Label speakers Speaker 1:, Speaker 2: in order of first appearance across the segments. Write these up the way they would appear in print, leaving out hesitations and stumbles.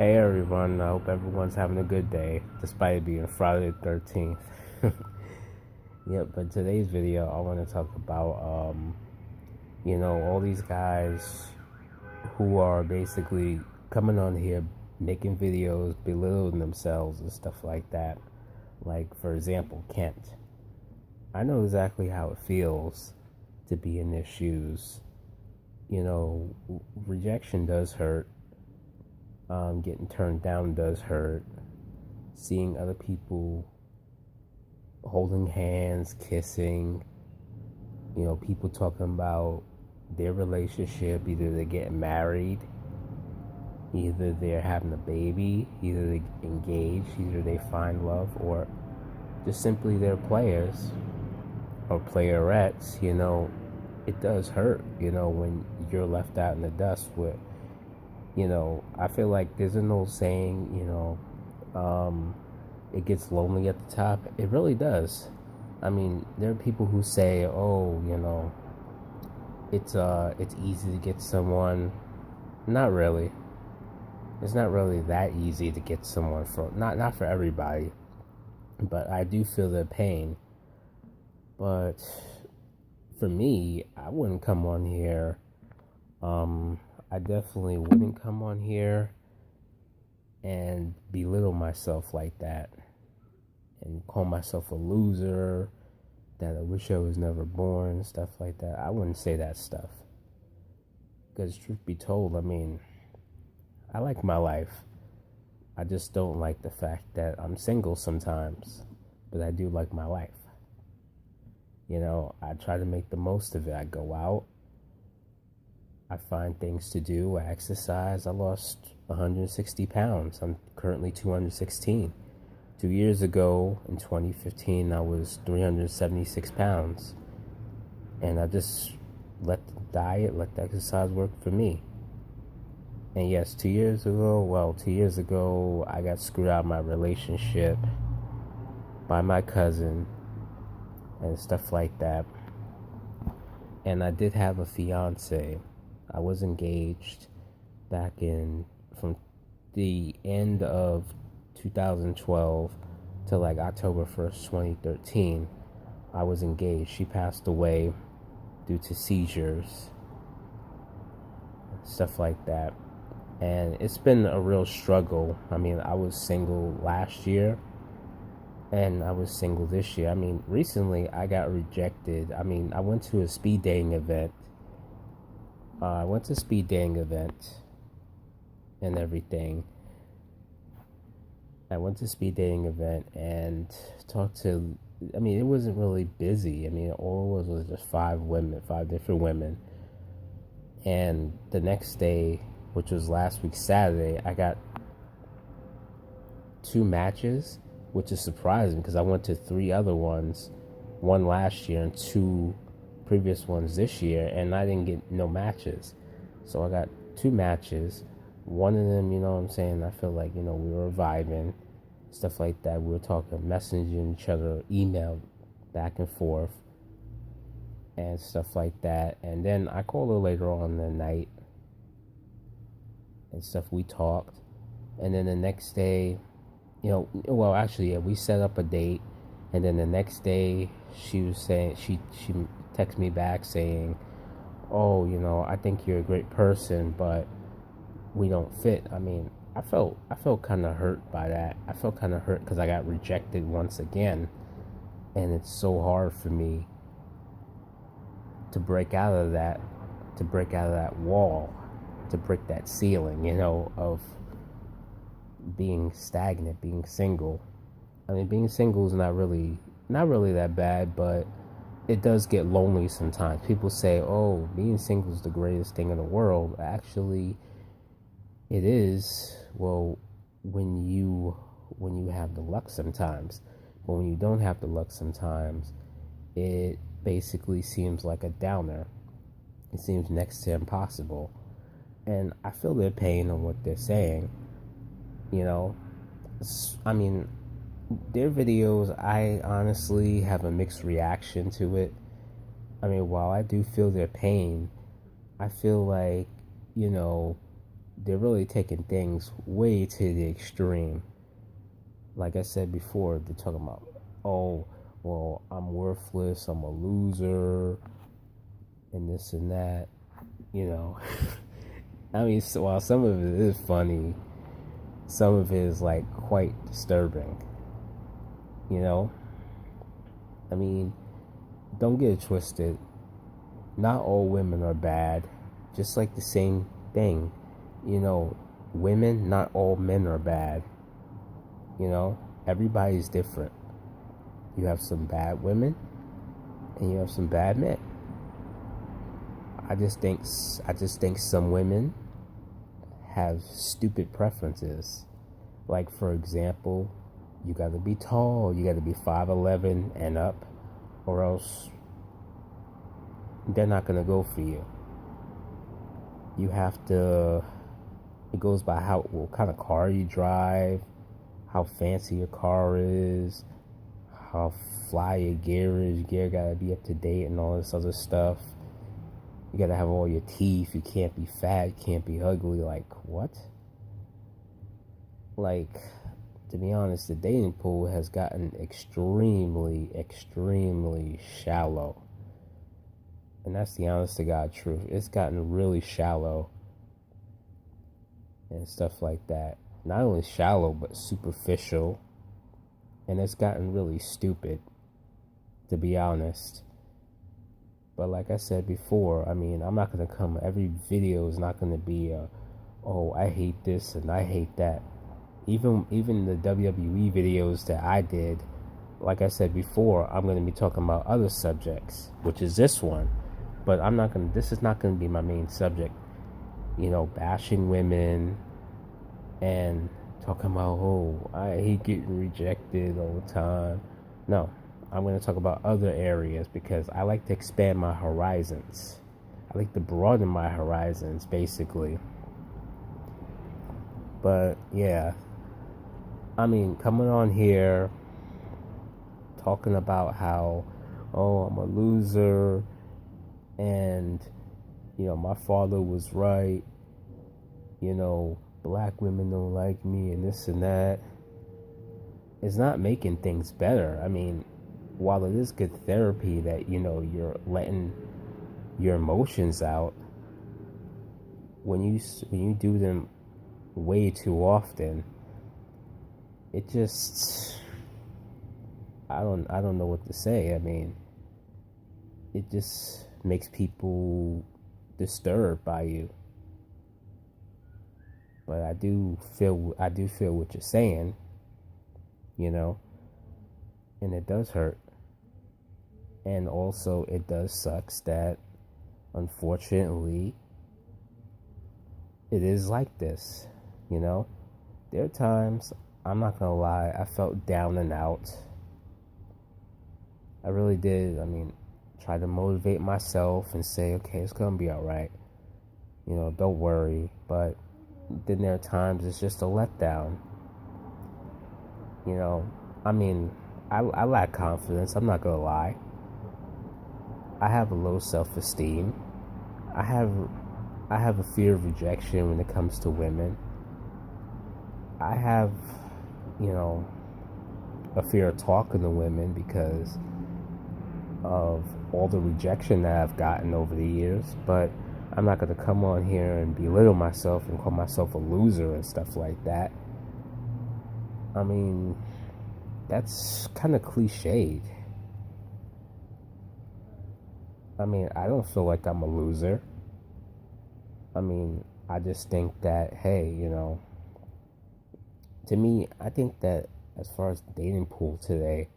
Speaker 1: Hey everyone, I hope everyone's having a good day, despite it being Friday the 13th. Yep, but today's video, I want to talk about, all these guys who are basically coming on here, making videos, belittling themselves and stuff like that. Like, for example, Kent. I know exactly how it feels to be in their shoes. Rejection does hurt. Getting turned down does hurt. Seeing other people holding hands, kissing, people talking about their relationship, either they're getting married, either they're having a baby, either they're engaged, either they find love, or just simply they're players or playerettes. It does hurt, when you're left out in the dust with, I feel like there's an old saying, it gets lonely at the top. It really does. I mean, there are people who say, "Oh, it's easy to get someone." Not really. It's not really that easy to get someone for not for everybody. But I do feel their pain. But for me, I wouldn't come on here. I definitely wouldn't come on here and belittle myself like that and call myself a loser, that I wish I was never born, stuff like that. I wouldn't say that stuff. Because truth be told, I mean, I like my life. I just don't like the fact that I'm single sometimes. But I do like my life. I try to make the most of it. I go out. I find things to do. I exercise. I lost 160 pounds. I'm currently 216. 2 years ago, in 2015, I was 376 pounds. And I just let the diet, let the exercise work for me. And yes, 2 years ago, I got screwed out of my relationship by my cousin and stuff like that. And I did have a fiance. I was engaged back from the end of 2012 to like October 1st, 2013. I was engaged. She passed away due to seizures, stuff like that. And it's been a real struggle. I mean, I was single last year and I was single this year. I mean, recently I got rejected. I mean, I went to a speed dating event. And everything. I went to speed dating event and talked to, I mean, it wasn't really busy. I mean, all it was just 5 different women. And the next day, which was last week Saturday, I got 2 matches, which is surprising because I went to 3 other ones, one last year and 2 previous ones this year, and I didn't get no matches. So I got 2 matches. One of them, what I'm saying, I feel like, we were vibing, stuff like that. We were talking, messaging each other, email back and forth, and stuff like that. And then I called her later on in the night and stuff. We talked. And then the next day, we set up a date. And then the next day, she was saying, she texted me back saying, "Oh, I think you're a great person, but we don't fit." I mean, I felt kind of hurt by that. I felt kind of hurt because I got rejected once again, and it's so hard for me to break out of that wall, to break that ceiling, of being stagnant, being single. I mean, being single is not really that bad, but it does get lonely sometimes. People say, "Oh, being single is the greatest thing in the world." Actually, it is. Well, when you have the luck sometimes, but when you don't have the luck sometimes, it basically seems like a downer. It seems next to impossible, and I feel their pain on what they're saying. I mean, their videos, I honestly have a mixed reaction to it. I mean, while I do feel their pain, I feel like, they're really taking things way to the extreme. Like I said before, they're talking about, oh, well, I'm worthless, I'm a loser, and this and that, you know. I mean, so, while some of it is funny, some of it is like quite disturbing, you know. I mean, don't get it twisted. Not all women are bad, just like the same thing, you know. Women, not all men are bad, you know. Everybody's different. You have some bad women, and you have some bad men. I just think some women have stupid preferences. Like, for example, you got to be tall, you got to be 5'11" and up, or else they're not going to go for you. You have to, it goes by how, what kind of car you drive, how fancy your car is, how fly your gear is. Your gear got to be up to date and all this other stuff. You got to have all your teeth. You can't be fat, you can't be ugly. Like, what? Like, to be honest, the dating pool has gotten extremely, extremely shallow. And that's the honest to God truth. It's gotten really shallow and stuff like that. Not only shallow, but superficial. And it's gotten really stupid, to be honest. But like I said before, I mean, I'm not going to come, every video is not going to be oh, I hate this and I hate that. Even the WWE videos that I did, like I said before, I'm going to be talking about other subjects, which is this one. But this is not going to be my main subject. You know, bashing women and talking about, oh, I hate getting rejected all the time. No, I'm going to talk about other areas because I like to expand my horizons. I like to broaden my horizons, basically. But yeah, I mean, coming on here talking about how, oh, I'm a loser and, you know, my father was right, you know, black women don't like me and this and that, is not making things better. I mean, while it is good therapy that, you know, you're letting your emotions out, when you do them way too often, it just, I don't know what to say. I mean, it just makes people disturbed by you. But I do feel what you're saying, you know, and it does hurt. And also it does sucks that unfortunately it is like this, you know. There are times, I'm not gonna lie, I felt down and out. I really did. I mean, try to motivate myself and say, okay, it's gonna be alright. You know, don't worry. But then there are times it's just a letdown. You know, I mean, I lack confidence. I'm not gonna lie. I have a low self-esteem. I have a fear of rejection when it comes to women. I have, you know, a fear of talking to women because of all the rejection that I've gotten over the years. But I'm not going to come on here and belittle myself and call myself a loser and stuff like that. I mean, that's kind of cliched. I mean, I don't feel like I'm a loser. I mean, I just think that, hey, you know, to me, I think that as far as the dating pool today,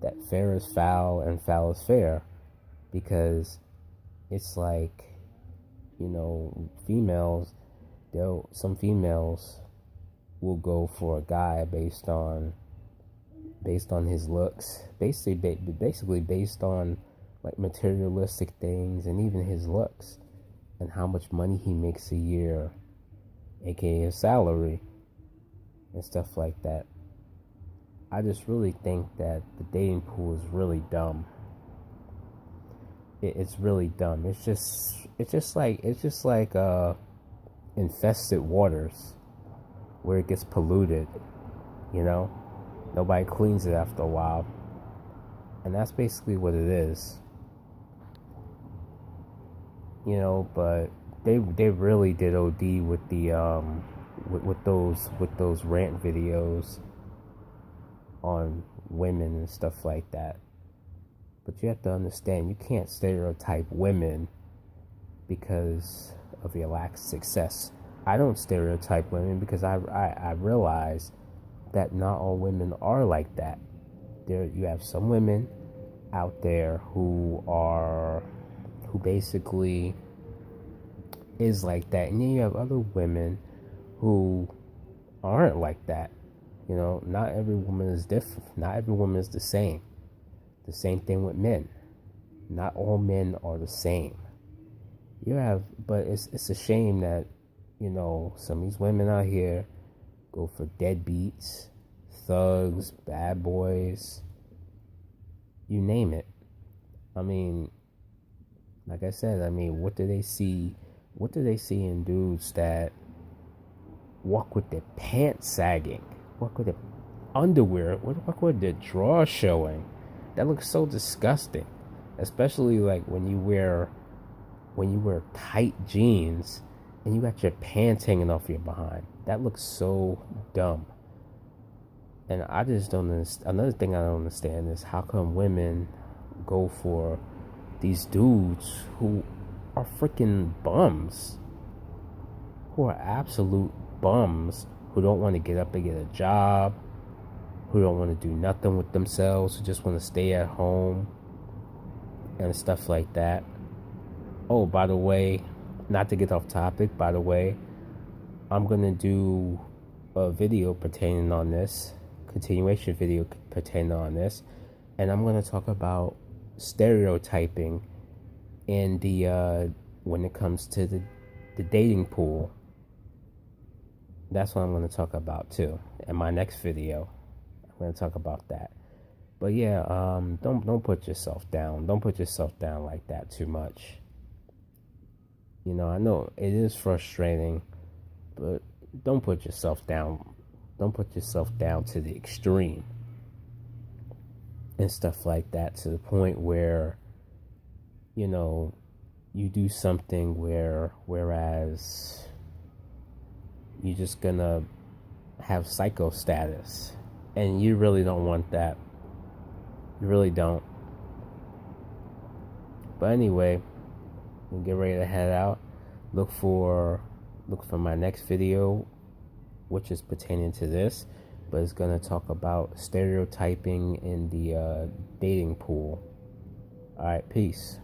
Speaker 1: that fair is foul and foul is fair, because it's like, you know, some females will go for a guy based on his looks, basically based on like materialistic things and even his looks and how much money he makes a year, aka his salary and stuff like that. I just really think that the dating pool is really dumb. It's really dumb. It's just like infested waters where it gets polluted, you know? Nobody cleans it after a while. And that's basically what it is. You know, but they really did OD with the with those rant videos on women and stuff like that. But you have to understand, you can't stereotype women because of your lack of success. I don't stereotype women because I realize that not all women are like that. You have some women out there who basically is like that, and then you have other women who aren't like that. You know, not every woman is different. Not every woman is the same. The same thing with men. Not all men are the same. But it's a shame that, you know, some of these women out here go for deadbeats, thugs, bad boys, you name it. I mean, like I said, I mean, what do they see? What do they see in dudes that walk with their pants sagging, walk with their underwear, walk with their drawers showing? That looks so disgusting, especially like when you wear tight jeans and you got your pants hanging off your behind. That looks so dumb. And I just don't understand. Another thing I don't understand is how come women go for these dudes who are freaking bums, who are absolute bums, who don't want to get up and get a job, who don't want to do nothing with themselves, who just want to stay at home and stuff like that. Oh, by the way, not to get off topic, by the way, I'm going to do a video pertaining on this, continuation video pertaining on this, and I'm going to talk about stereotyping in the when it comes to the dating pool. That's what I'm going to talk about too in my next video. I'm going to talk about that. But yeah, don't put yourself down. Don't put yourself down like that too much. You know, I know it is frustrating, but don't put yourself down. Don't put yourself down to the extreme and stuff like that, to the point where, you know, you do something whereas you're just gonna have psycho status, and you really don't want that. You really don't. But anyway, we'll get ready to head out. Look for my next video, which is pertaining to this, but it's gonna talk about stereotyping in the dating pool. All right, peace.